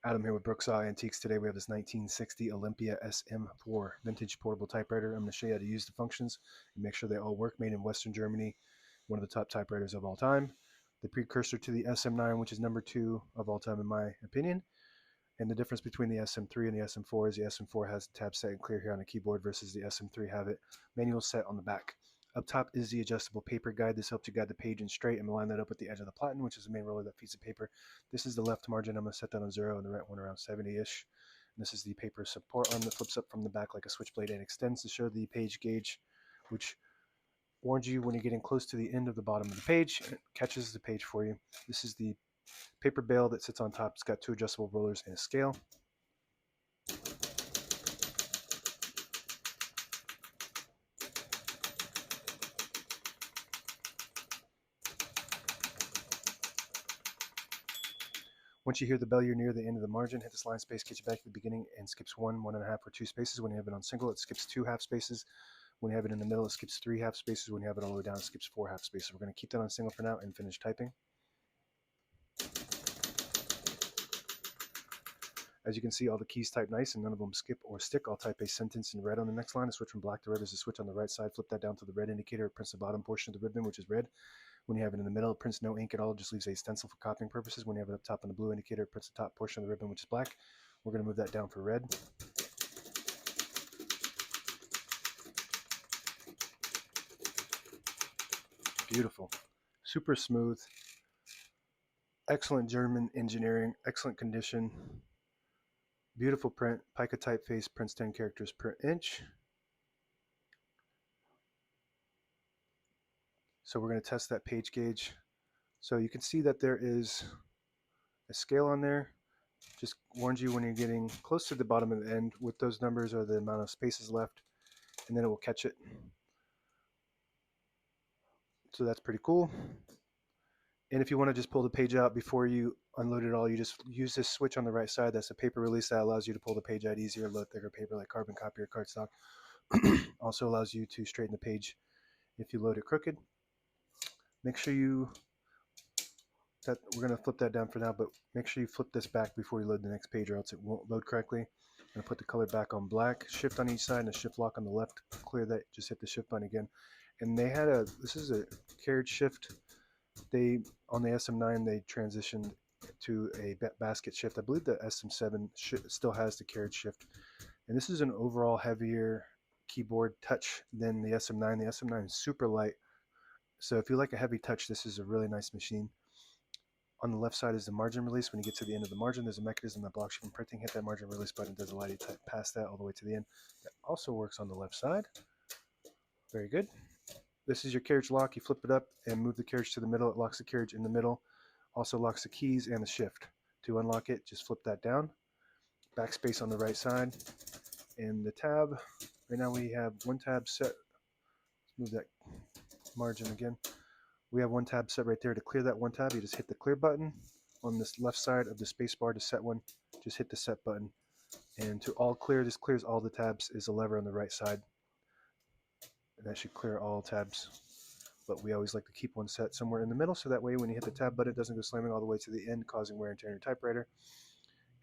Adam here with Brooksaw Antiques. Today we have this 1960 Olympia SM4 vintage portable typewriter. I'm going to show you how to use the functions and make sure they all work. Made in Western Germany, one of the top typewriters of all time. The precursor to the SM9, which is number 2 of all time in my opinion. And the difference between the SM3 and the SM4 is the SM4 has tab set and clear here on the keyboard versus the SM3 have it manual set on the back. Up top is the adjustable paper guide. This helps you guide the page in straight and line that up with the edge of the platen, which is the main roller that feeds the paper. This is the left margin. I'm going to set that on 0 and the right one around 70-ish. And this is the paper support arm that flips up from the back like a switchblade and extends to show the page gauge, which warns you when you're getting close to the end of the bottom of the page. It catches the page for you. This is the paper bale that sits on top. It's got 2 adjustable rollers and a scale. Once you hear the bell, you're near the end of the margin. Hit this line space, gets you back to the beginning, and skips 1, 1.5, or 2 spaces. When you have it on single, it skips 2 half spaces. When you have it in the middle, it skips 3 half spaces. When you have it all the way down, it skips 4 half spaces. We're going to keep that on single for now and finish typing. As you can see, all the keys type nice and none of them skip or stick. I'll type a sentence in red on the next line. A switch from black to red is a switch on the right side. Flip that down to the red indicator. It prints the bottom portion of the ribbon, which is red. When you have it in the middle, it prints no ink at all. It just leaves a stencil for copying purposes. When you have it up top on the blue indicator, it prints the top portion of the ribbon, which is black. We're going to move that down for red. Beautiful. Super smooth. Excellent German engineering. Excellent condition. Beautiful print. Pica typeface, prints 10 characters per inch. So we're going to test that page gauge. So you can see that there is a scale on there. Just warns you when you're getting close to the bottom of the end. With those numbers are the amount of spaces left, and then it will catch it. So that's pretty cool. And if you want to just pull the page out before you unload it all, you just use this switch on the right side. That's a paper release that allows you to pull the page out easier, load thicker paper like carbon copy or cardstock. Also allows you to straighten the page if you load it crooked. Make sure you, we're going to flip that down for now, but make sure you flip this back before you load the next page or else it won't load correctly. I'm going to put the color back on black, shift on each side and a shift lock on the left. Clear that, just hit the shift button again. And they had this is a carriage shift. On the SM9 they transitioned to a basket shift. I believe the SM7 still has the carriage shift. And this is an overall heavier keyboard touch than the SM9. The SM9 is super light. So if you like a heavy touch, this is a really nice machine. On the left side is the margin release. When you get to the end of the margin, there's a mechanism that blocks you from printing. Hit that margin release button. It does allow you to type past that all the way to the end. That also works on the left side. Very good. This is your carriage lock. You flip it up and move the carriage to the middle. It locks the carriage in the middle. Also locks the keys and the shift. To unlock it, just flip that down. Backspace on the right side. And the tab, right now we have one tab set. Let's move that margin again. We have one tab set right there. To clear that one tab, you just hit the clear button. On this left side of the space bar to set one, just hit the set button. And to all clear, this clears all the tabs, is a lever on the right side. And that should clear all tabs. But we always like to keep one set somewhere in the middle, so that way when you hit the tab button, it doesn't go slamming all the way to the end, causing wear and tear on your typewriter.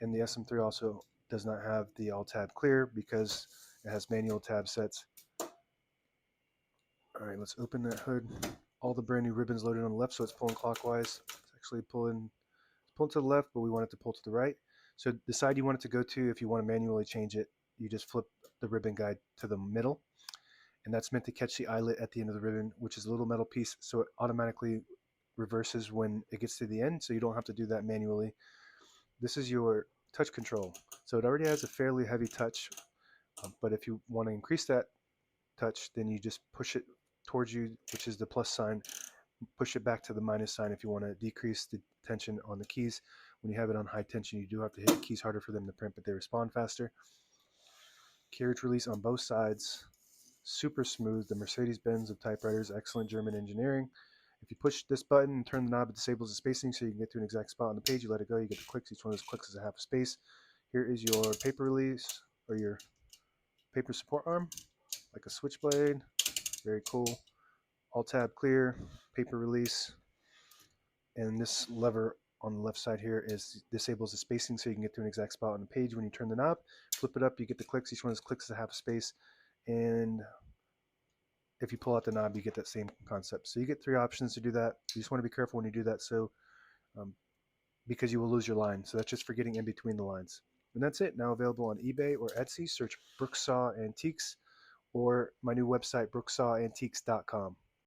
And the SM3 also does not have the all tab clear because it has manual tab sets. All right, let's open that hood. All the brand new ribbons loaded on the left, so it's pulling clockwise. It's actually pulling to the left, but we want it to pull to the right. So the side you want it to go to, if you want to manually change it, you just flip the ribbon guide to the middle. And that's meant to catch the eyelet at the end of the ribbon, which is a little metal piece, so it automatically reverses when it gets to the end, so you don't have to do that manually. This is your touch control. So it already has a fairly heavy touch, but if you want to increase that touch, then you just push it towards you, which is the plus sign. Push it back to the minus sign if you want to decrease the tension on the keys. When you have it on high tension, you do have to hit the keys harder for them to print, but they respond faster. Carriage release on both sides. Super smooth. The Mercedes-Benz of typewriters. Excellent German engineering. If you push this button and turn the knob, it disables the spacing so you can get to an exact spot on the page. You let it go, you get the clicks. Each one of those clicks is a half a space. Here is your paper release, or your paper support arm, like a switchblade. Very cool. All tab clear, paper release, and this lever on the left side here disables the spacing so you can get to an exact spot on the page when you turn the knob. Flip it up, you get the clicks. Each one of those clicks is a half a space. And if you pull out the knob, you get that same concept. So you get 3 options to do that. You just want to be careful when you do that, so because you will lose your line. So that's just for getting in between the lines. And that's it. Now available on eBay or Etsy. Search Brooksaw Antiques or my new website, brooksawantiques.com.